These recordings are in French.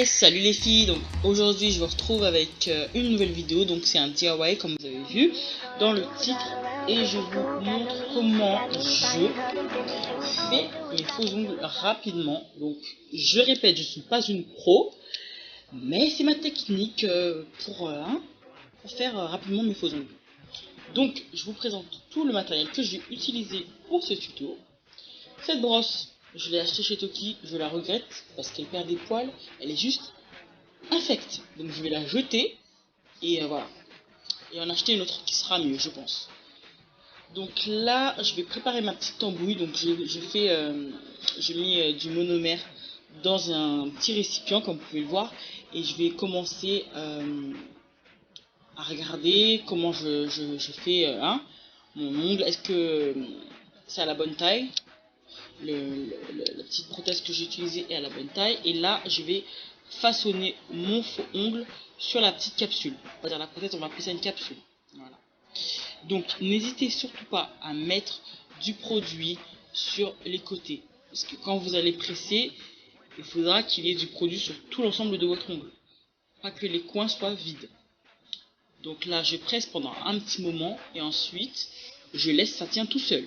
Hey, salut les filles. Donc aujourd'hui je vous retrouve avec une nouvelle vidéo. Donc c'est un DIY comme vous avez vu dans le titre, et je vous montre comment je fais mes faux ongles rapidement. Donc je répète, je suis pas une pro, mais c'est ma technique pour faire rapidement mes faux ongles. Donc je vous présente tout le matériel que j'ai utilisé pour ce tuto. Cette brosse, je l'ai achetée chez Toki, je la regrette parce qu'elle perd des poils, elle est juste infecte. Donc je vais la jeter et voilà. Et en acheter une autre qui sera mieux, je pense. Donc là, je vais préparer ma petite tambouille. Donc j'ai mis du monomère dans un petit récipient comme vous pouvez le voir. Et je vais commencer à regarder comment je fais mon ongle. Est-ce que c'est à la bonne taille? La petite prothèse que j'ai utilisée est à la bonne taille. Et là, je vais façonner mon faux ongle sur la petite capsule. On va dire la prothèse, on va appeler ça une capsule. Voilà. Donc, n'hésitez surtout pas à mettre du produit sur les côtés. Parce que quand vous allez presser, il faudra qu'il y ait du produit sur tout l'ensemble de votre ongle. Pas que les coins soient vides. Donc là, je presse pendant un petit moment et ensuite, je laisse ça tient tout seul.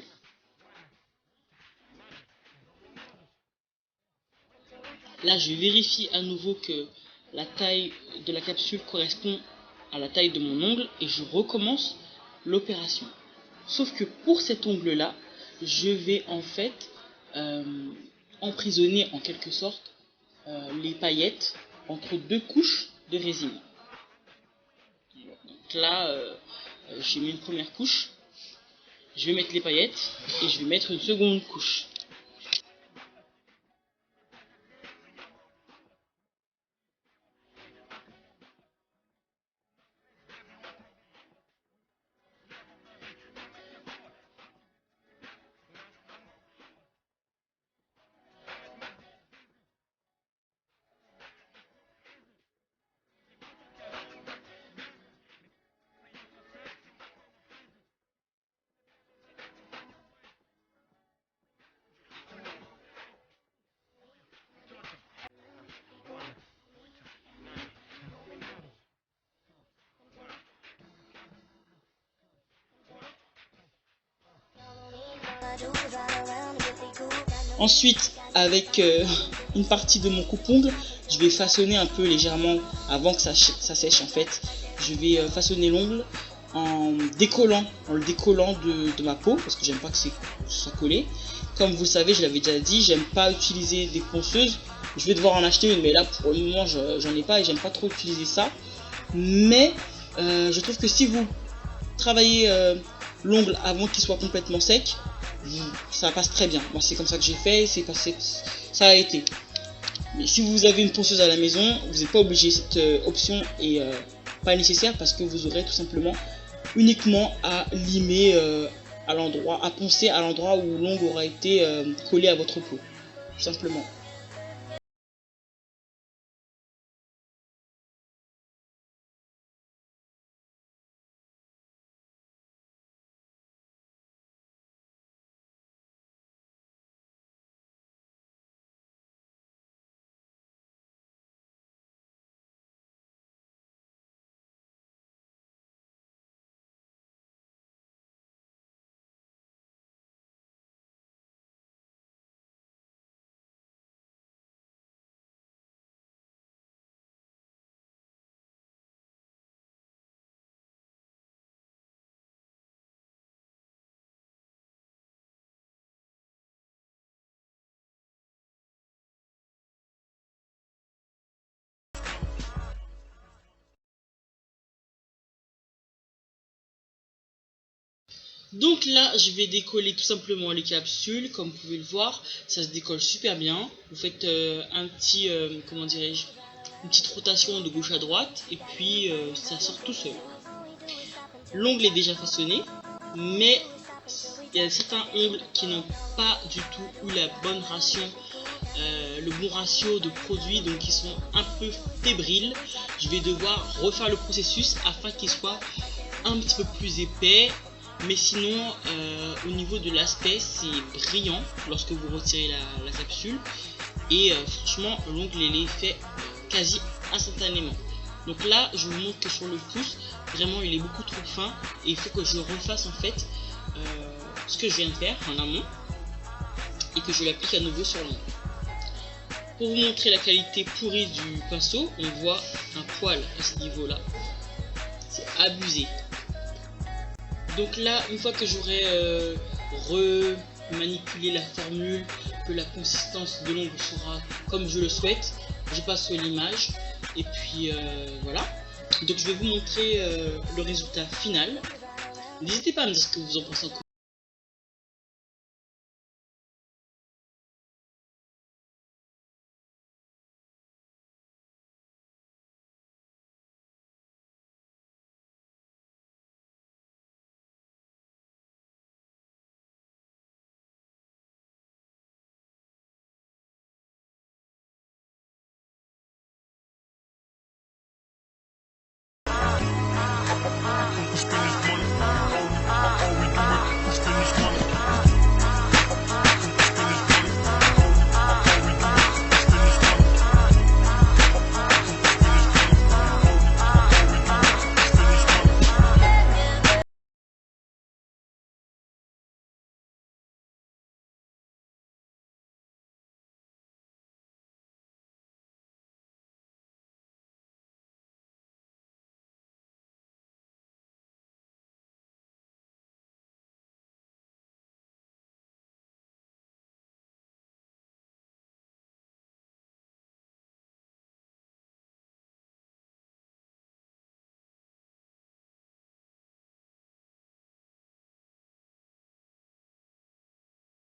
Là, je vérifie à nouveau que la taille de la capsule correspond à la taille de mon ongle et je recommence l'opération. Sauf que pour cet ongle-là, je vais en fait emprisonner en quelque sorte les paillettes entre deux couches de résine. Donc là, j'ai mis une première couche, je vais mettre les paillettes et je vais mettre une seconde couche. Ensuite, avec une partie de mon coupe-ongle, je vais façonner un peu légèrement avant que ça sèche en fait. Je vais façonner l'ongle en le décollant de ma peau parce que j'aime pas que ce soit collé. Comme vous le savez, je l'avais déjà dit, j'aime pas utiliser des ponceuses. Je vais devoir en acheter une, mais là pour le moment j'en ai pas et j'aime pas trop utiliser ça. Mais je trouve que si vous travaillez l'ongle avant qu'il soit complètement sec, ça passe très bien. Moi c'est comme ça que j'ai fait, c'est passé, ça a été. Mais si vous avez une ponceuse à la maison, vous n'êtes pas obligé, cette option est pas nécessaire parce que vous aurez tout simplement uniquement à limer à l'endroit, à poncer à l'endroit où l'ongle aura été collé à votre peau, tout simplement. Donc là, je vais décoller tout simplement les capsules. Comme vous pouvez le voir, ça se décolle super bien. Vous faites un petit, comment dirais-je, une petite rotation de gauche à droite et puis ça sort tout seul. L'ongle est déjà façonné, mais il y a certains ongles qui n'ont pas du tout eu la bonne ration, le bon ratio de produits, donc ils sont un peu fébriles. Je vais devoir refaire le processus afin qu'il soit un petit peu plus épais. Mais sinon, au niveau de l'aspect, c'est brillant lorsque vous retirez la capsule. Et franchement, l'ongle il est fait quasi instantanément. Donc là, je vous montre que sur le pouce, vraiment il est beaucoup trop fin et il faut que je refasse en fait ce que je viens de faire en amont et que je l'applique à nouveau sur l'ombre. Pour vous montrer la qualité pourrie du pinceau, on voit un poil à ce niveau-là. C'est abusé. Donc là, une fois que j'aurai remanipulé la formule, que la consistance de l'ombre sera comme je le souhaite, je passe sur l'image et puis voilà. Donc je vais vous montrer le résultat final. N'hésitez pas à me dire ce que vous en pensez en commentaire.